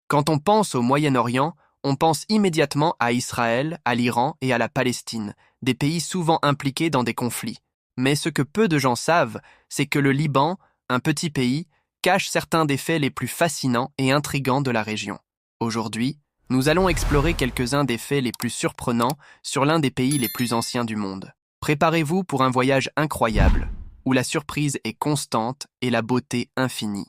Quand on pense au Moyen-Orient, on pense immédiatement à Israël, à l'Iran et à la Palestine, des pays souvent impliqués dans des conflits. Mais ce que peu de gens savent, c'est que le Liban, un petit pays, cache certains des faits les plus fascinants et intrigants de la région. Aujourd'hui, nous allons explorer quelques-uns des faits les plus surprenants sur l'un des pays les plus anciens du monde. Préparez-vous pour un voyage incroyable, où la surprise est constante et la beauté infinie.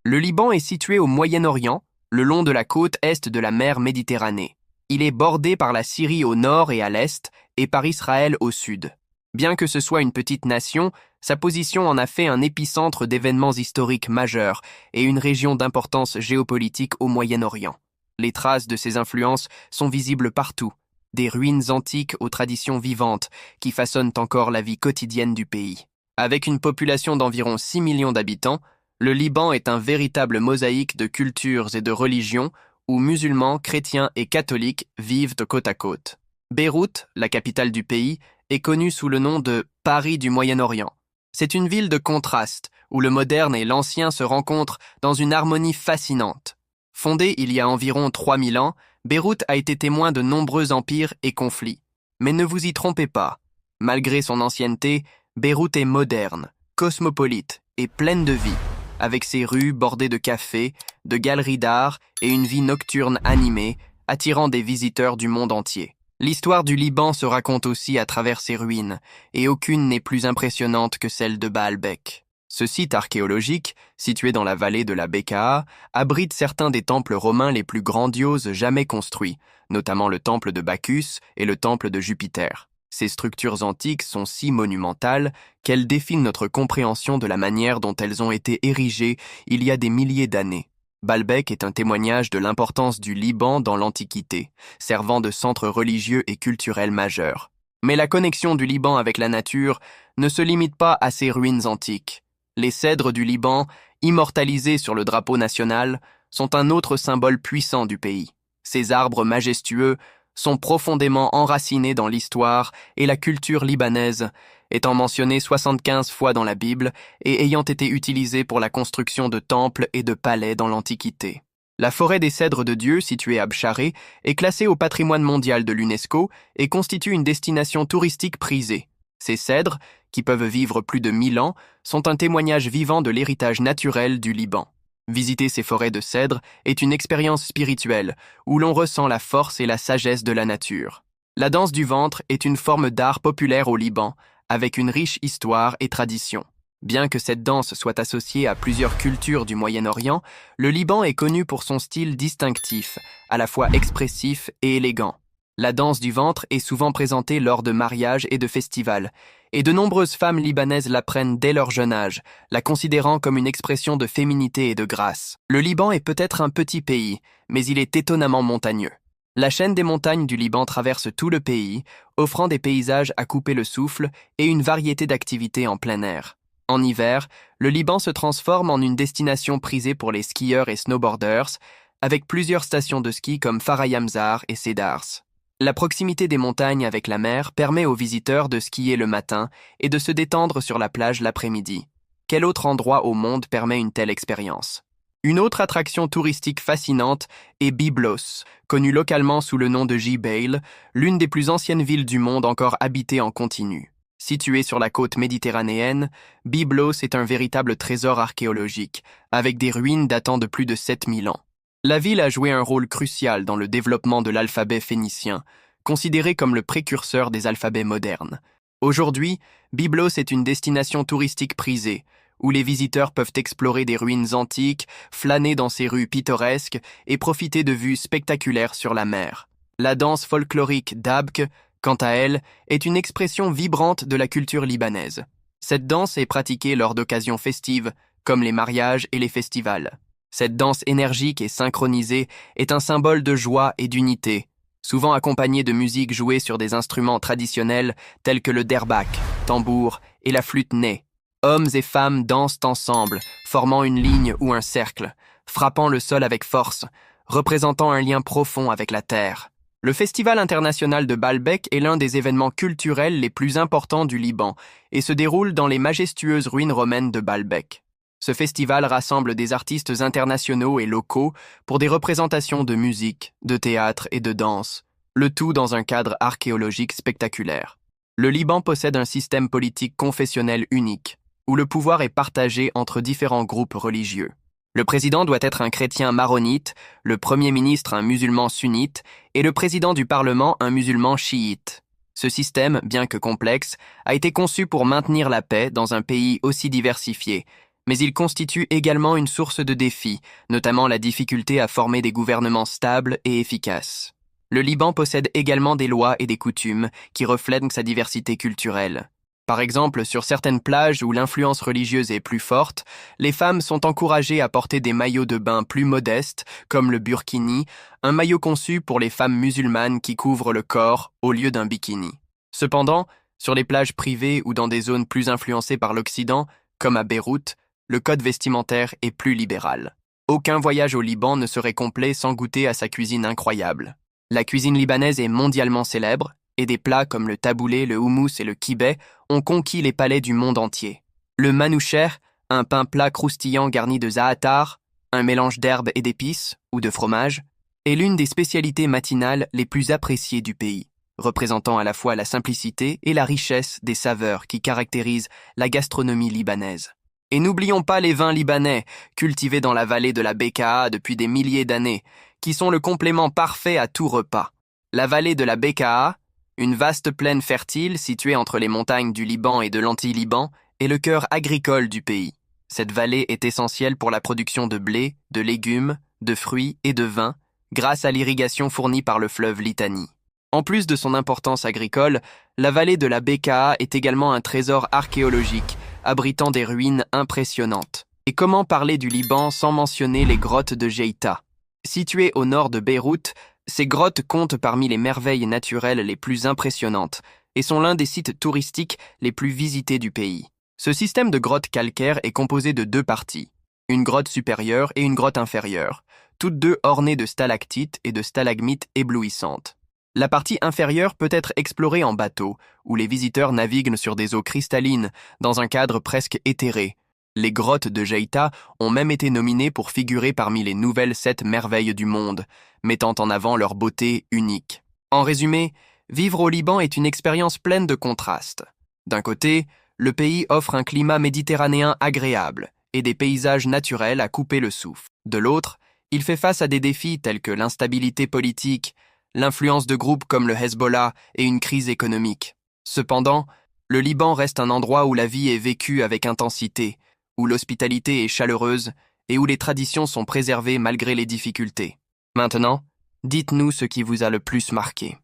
Le Liban est situé au Moyen-Orient, le long de la côte est de la mer Méditerranée. Il est bordé par la Syrie au nord et à l'est, et par Israël au sud. Bien que ce soit une petite nation, sa position en a fait un épicentre d'événements historiques majeurs et une région d'importance géopolitique au Moyen-Orient. Les traces de ces influences sont visibles partout, des ruines antiques aux traditions vivantes qui façonnent encore la vie quotidienne du pays. Avec une population d'environ 6 millions d'habitants, le Liban est un véritable mosaïque de cultures et de religions où musulmans, chrétiens et catholiques vivent côte à côte. Beyrouth, la capitale du pays, est connue sous le nom de Paris du Moyen-Orient. C'est une ville de contraste où le moderne et l'ancien se rencontrent dans une harmonie fascinante. Fondée il y a environ 3000 ans, Beyrouth a été témoin de nombreux empires et conflits. Mais ne vous y trompez pas. Malgré son ancienneté, Beyrouth est moderne, cosmopolite et pleine de vie, avec ses rues bordées de cafés, de galeries d'art et une vie nocturne animée, attirant des visiteurs du monde entier. L'histoire du Liban se raconte aussi à travers ses ruines, et aucune n'est plus impressionnante que celle de Baalbek. Ce site archéologique, situé dans la vallée de la Bekaa, abrite certains des temples romains les plus grandioses jamais construits, notamment le temple de Bacchus et le temple de Jupiter. Ces structures antiques sont si monumentales qu'elles défient notre compréhension de la manière dont elles ont été érigées il y a des milliers d'années. Baalbek est un témoignage de l'importance du Liban dans l'Antiquité, servant de centre religieux et culturel majeur. Mais la connexion du Liban avec la nature ne se limite pas à ces ruines antiques. Les cèdres du Liban, immortalisés sur le drapeau national, sont un autre symbole puissant du pays. Ces arbres majestueux sont profondément enracinés dans l'histoire et la culture libanaise, étant mentionnés 75 fois dans la Bible et ayant été utilisés pour la construction de temples et de palais dans l'Antiquité. La forêt des cèdres de Dieu, située à Bcharé, est classée au patrimoine mondial de l'UNESCO et constitue une destination touristique prisée. Ces cèdres, qui peuvent vivre plus de 1000 ans, sont un témoignage vivant de l'héritage naturel du Liban. Visiter ces forêts de cèdres est une expérience spirituelle où l'on ressent la force et la sagesse de la nature. La danse du ventre est une forme d'art populaire au Liban, avec une riche histoire et tradition. Bien que cette danse soit associée à plusieurs cultures du Moyen-Orient, le Liban est connu pour son style distinctif, à la fois expressif et élégant. La danse du ventre est souvent présentée lors de mariages et de festivals, et de nombreuses femmes libanaises l'apprennent dès leur jeune âge, la considérant comme une expression de féminité et de grâce. Le Liban est peut-être un petit pays, mais il est étonnamment montagneux. La chaîne des montagnes du Liban traverse tout le pays, offrant des paysages à couper le souffle et une variété d'activités en plein air. En hiver, le Liban se transforme en une destination prisée pour les skieurs et snowboarders, avec plusieurs stations de ski comme Farayamzar et Cedars. La proximité des montagnes avec la mer permet aux visiteurs de skier le matin et de se détendre sur la plage l'après-midi. Quel autre endroit au monde permet une telle expérience? Une autre attraction touristique fascinante est Byblos, connue localement sous le nom de Jbeil, l'une des plus anciennes villes du monde encore habitée en continu. Située sur la côte méditerranéenne, Byblos est un véritable trésor archéologique, avec des ruines datant de plus de 7000 ans. La ville a joué un rôle crucial dans le développement de l'alphabet phénicien, considéré comme le précurseur des alphabets modernes. Aujourd'hui, Byblos est une destination touristique prisée, où les visiteurs peuvent explorer des ruines antiques, flâner dans ses rues pittoresques et profiter de vues spectaculaires sur la mer. La danse folklorique d'Abk, quant à elle, est une expression vibrante de la culture libanaise. Cette danse est pratiquée lors d'occasions festives, comme les mariages et les festivals. Cette danse énergique et synchronisée est un symbole de joie et d'unité, souvent accompagnée de musique jouée sur des instruments traditionnels tels que le derbak, tambour et la flûte ney. Hommes et femmes dansent ensemble, formant une ligne ou un cercle, frappant le sol avec force, représentant un lien profond avec la terre. Le Festival international de Baalbek est l'un des événements culturels les plus importants du Liban et se déroule dans les majestueuses ruines romaines de Baalbek. Ce festival rassemble des artistes internationaux et locaux pour des représentations de musique, de théâtre et de danse, le tout dans un cadre archéologique spectaculaire. Le Liban possède un système politique confessionnel unique, où le pouvoir est partagé entre différents groupes religieux. Le président doit être un chrétien maronite, le premier ministre un musulman sunnite et le président du Parlement un musulman chiite. Ce système, bien que complexe, a été conçu pour maintenir la paix dans un pays aussi diversifié, mais il constitue également une source de défis, notamment la difficulté à former des gouvernements stables et efficaces. Le Liban possède également des lois et des coutumes qui reflètent sa diversité culturelle. Par exemple, sur certaines plages où l'influence religieuse est plus forte, les femmes sont encouragées à porter des maillots de bain plus modestes, comme le burkini, un maillot conçu pour les femmes musulmanes qui couvrent le corps au lieu d'un bikini. Cependant, sur les plages privées ou dans des zones plus influencées par l'Occident, comme à Beyrouth, le code vestimentaire est plus libéral. Aucun voyage au Liban ne serait complet sans goûter à sa cuisine incroyable. La cuisine libanaise est mondialement célèbre, et des plats comme le taboulé, le houmous et le kibé ont conquis les palais du monde entier. Le manoucher, un pain plat croustillant garni de za'atar, un mélange d'herbes et d'épices, ou de fromage, est l'une des spécialités matinales les plus appréciées du pays, représentant à la fois la simplicité et la richesse des saveurs qui caractérisent la gastronomie libanaise. Et n'oublions pas les vins libanais, cultivés dans la vallée de la Bekaa depuis des milliers d'années, qui sont le complément parfait à tout repas. La vallée de la Bekaa, une vaste plaine fertile située entre les montagnes du Liban et de l'Anti-Liban, est le cœur agricole du pays. Cette vallée est essentielle pour la production de blé, de légumes, de fruits et de vin, grâce à l'irrigation fournie par le fleuve Litani. En plus de son importance agricole, la vallée de la Bekaa est également un trésor archéologique, abritant des ruines impressionnantes. Et comment parler du Liban sans mentionner les grottes de Jeïta? Situées au nord de Beyrouth, ces grottes comptent parmi les merveilles naturelles les plus impressionnantes et sont l'un des sites touristiques les plus visités du pays. Ce système de grottes calcaires est composé de deux parties, une grotte supérieure et une grotte inférieure, toutes deux ornées de stalactites et de stalagmites éblouissantes. La partie inférieure peut être explorée en bateau, où les visiteurs naviguent sur des eaux cristallines, dans un cadre presque éthéré. Les grottes de Jeïta ont même été nominées pour figurer parmi les nouvelles 7 merveilles du monde, mettant en avant leur beauté unique. En résumé, vivre au Liban est une expérience pleine de contrastes. D'un côté, le pays offre un climat méditerranéen agréable et des paysages naturels à couper le souffle. De l'autre, il fait face à des défis tels que l'instabilité politique, l'influence de groupes comme le Hezbollah et une crise économique. Cependant, le Liban reste un endroit où la vie est vécue avec intensité, où l'hospitalité est chaleureuse et où les traditions sont préservées malgré les difficultés. Maintenant, dites-nous ce qui vous a le plus marqué.